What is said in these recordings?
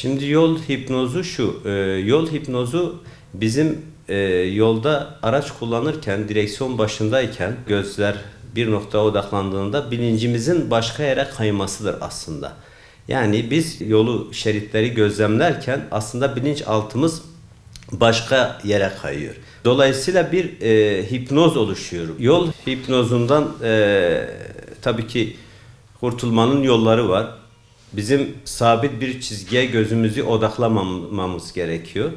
Şimdi yol hipnozu şu, yol hipnozu bizim yolda araç kullanırken, direksiyon başındayken gözler bir noktaya odaklandığında bilincimizin başka yere kaymasıdır aslında. Yani biz yolu, şeritleri gözlemlerken aslında bilinçaltımız başka yere kayıyor. Dolayısıyla bir hipnoz oluşuyor. Yol hipnozundan tabii ki kurtulmanın yolları var. Bizim sabit bir çizgiye gözümüzü odaklamamamız gerekiyor.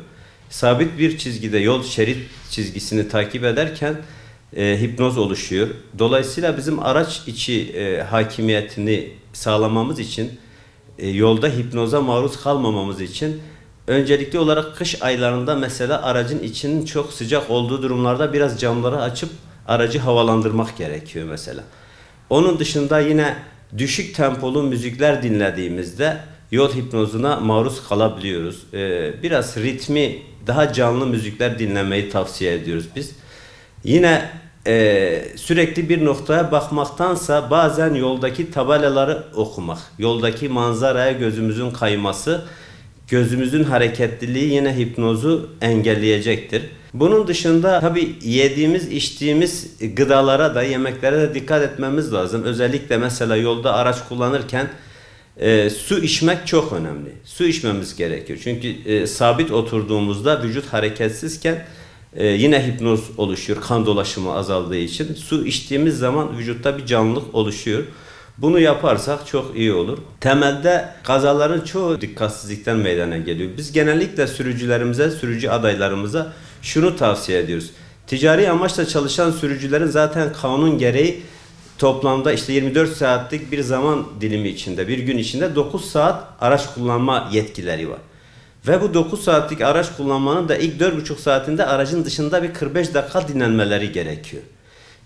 Sabit bir çizgide yol şerit çizgisini takip ederken hipnoz oluşuyor. Dolayısıyla bizim araç içi hakimiyetini sağlamamız için, yolda hipnoza maruz kalmamamız için öncelikli olarak kış aylarında mesela aracın içinin çok sıcak olduğu durumlarda biraz camları açıp aracı havalandırmak gerekiyor mesela. Onun dışında yine düşük tempolu müzikler dinlediğimizde yol hipnozuna maruz kalabiliyoruz. Biraz ritmi daha canlı müzikler dinlemeyi tavsiye ediyoruz biz. Yine sürekli bir noktaya bakmaktansa bazen yoldaki tabelaları okumak, yoldaki manzaraya gözümüzün kayması, gözümüzün hareketliliği yine hipnozu engelleyecektir. Bunun dışında tabii yediğimiz, içtiğimiz gıdalara da, yemeklere de dikkat etmemiz lazım. Özellikle mesela yolda araç kullanırken su içmek çok önemli. Su içmemiz gerekiyor. Çünkü sabit oturduğumuzda vücut hareketsizken yine hipnoz oluşuyor. Kan dolaşımı azaldığı için. Su içtiğimiz zaman vücutta bir canlılık oluşuyor. Bunu yaparsak çok iyi olur. Temelde kazaların çoğu dikkatsizlikten meydana geliyor. Biz genellikle sürücülerimize, sürücü adaylarımıza şunu tavsiye ediyoruz. Ticari amaçla çalışan sürücülerin zaten kanun gereği toplamda işte 24 saatlik bir zaman dilimi içinde, bir gün içinde 9 saat araç kullanma yetkileri var. Ve bu 9 saatlik araç kullanmanın da ilk 4,5 saatinde aracın dışında bir 45 dakika dinlenmeleri gerekiyor.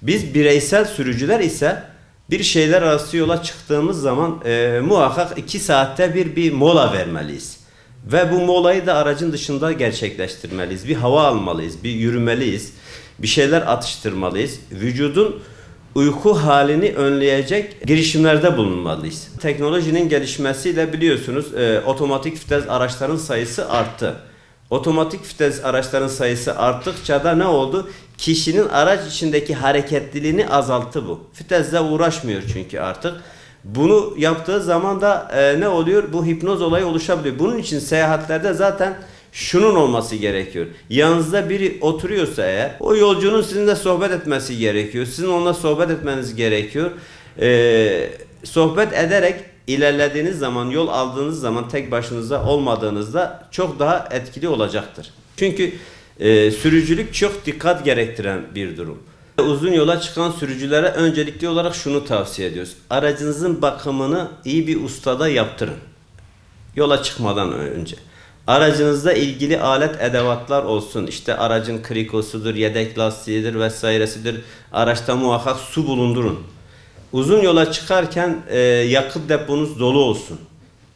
Biz bireysel sürücüler ise bir şeyler arası yola çıktığımız zaman muhakkak 2 saatte bir mola vermeliyiz. Ve bu molayı da aracın dışında gerçekleştirmeliyiz. Bir hava almalıyız, bir yürümeliyiz, bir şeyler atıştırmalıyız. Vücudun uyku halini önleyecek girişimlerde bulunmalıyız. Teknolojinin gelişmesiyle biliyorsunuz otomatik vites araçların sayısı arttı. Otomatik vites araçların sayısı arttıkça da ne oldu? Kişinin araç içindeki hareketliliğini azalttı bu. Vitesle uğraşmıyor çünkü artık. Bunu yaptığı zaman da ne oluyor? Bu hipnoz olayı oluşabiliyor. Bunun için seyahatlerde zaten şunun olması gerekiyor. Yanınızda biri oturuyorsa eğer, o yolcunun sizinle sohbet etmesi gerekiyor. Sizin onunla sohbet etmeniz gerekiyor. Sohbet ederek ilerlediğiniz zaman, yol aldığınız zaman tek başınıza olmadığınızda çok daha etkili olacaktır. Çünkü sürücülük çok dikkat gerektiren bir durum. Uzun yola çıkan sürücülere öncelikli olarak şunu tavsiye ediyoruz. Aracınızın bakımını iyi bir ustada yaptırın. Yola çıkmadan önce. Aracınızda ilgili alet edevatlar olsun. İşte aracın krikosudur, yedek lastiğidir vesairesidir. Araçta muhakkak su bulundurun. Uzun yola çıkarken yakıt deponuz dolu olsun.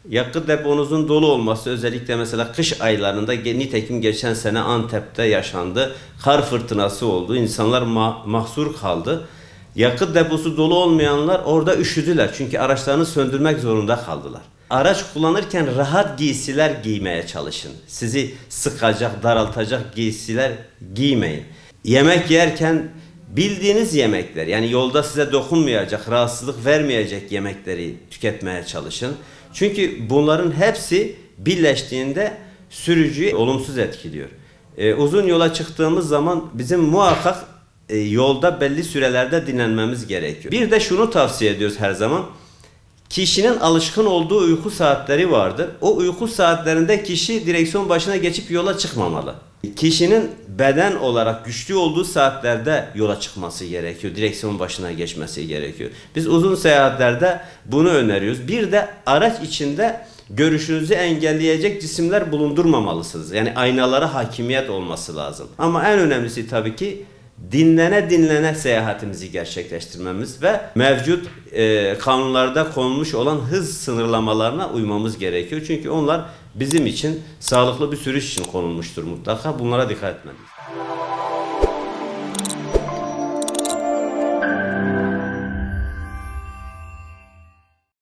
Yakıt deponuzun dolu olması özellikle mesela kış aylarında nitekim geçen sene Antep'te yaşandı. Kar fırtınası oldu. İnsanlar mahsur kaldı. Yakıt deposu dolu olmayanlar orada üşüdüler. Çünkü araçlarını söndürmek zorunda kaldılar. Araç kullanırken rahat giysiler giymeye çalışın. Sizi sıkacak, daraltacak giysiler giymeyin. Yemek yerken bildiğiniz yemekler, yani yolda size dokunmayacak, rahatsızlık vermeyecek yemekleri tüketmeye çalışın. Çünkü bunların hepsi birleştiğinde sürücüyü olumsuz etkiliyor. Uzun yola çıktığımız zaman bizim muhakkak yolda belli sürelerde dinlenmemiz gerekiyor. Bir de şunu tavsiye ediyoruz her zaman. Kişinin alışkın olduğu uyku saatleri vardır. O uyku saatlerinde kişi direksiyon başına geçip yola çıkmamalı. Kişinin beden olarak güçlü olduğu saatlerde yola çıkması gerekiyor. Direksiyon başına geçmesi gerekiyor. Biz uzun seyahatlerde bunu öneriyoruz. Bir de araç içinde görüşünüzü engelleyecek cisimler bulundurmamalısınız. Yani aynalara hakimiyet olması lazım. Ama en önemlisi tabii ki dinlene dinlene seyahatimizi gerçekleştirmemiz ve mevcut kanunlarda konulmuş olan hız sınırlamalarına uymamız gerekiyor. Çünkü onlar bizim için sağlıklı bir sürüş için konulmuştur mutlaka. Bunlara dikkat etmeliyiz.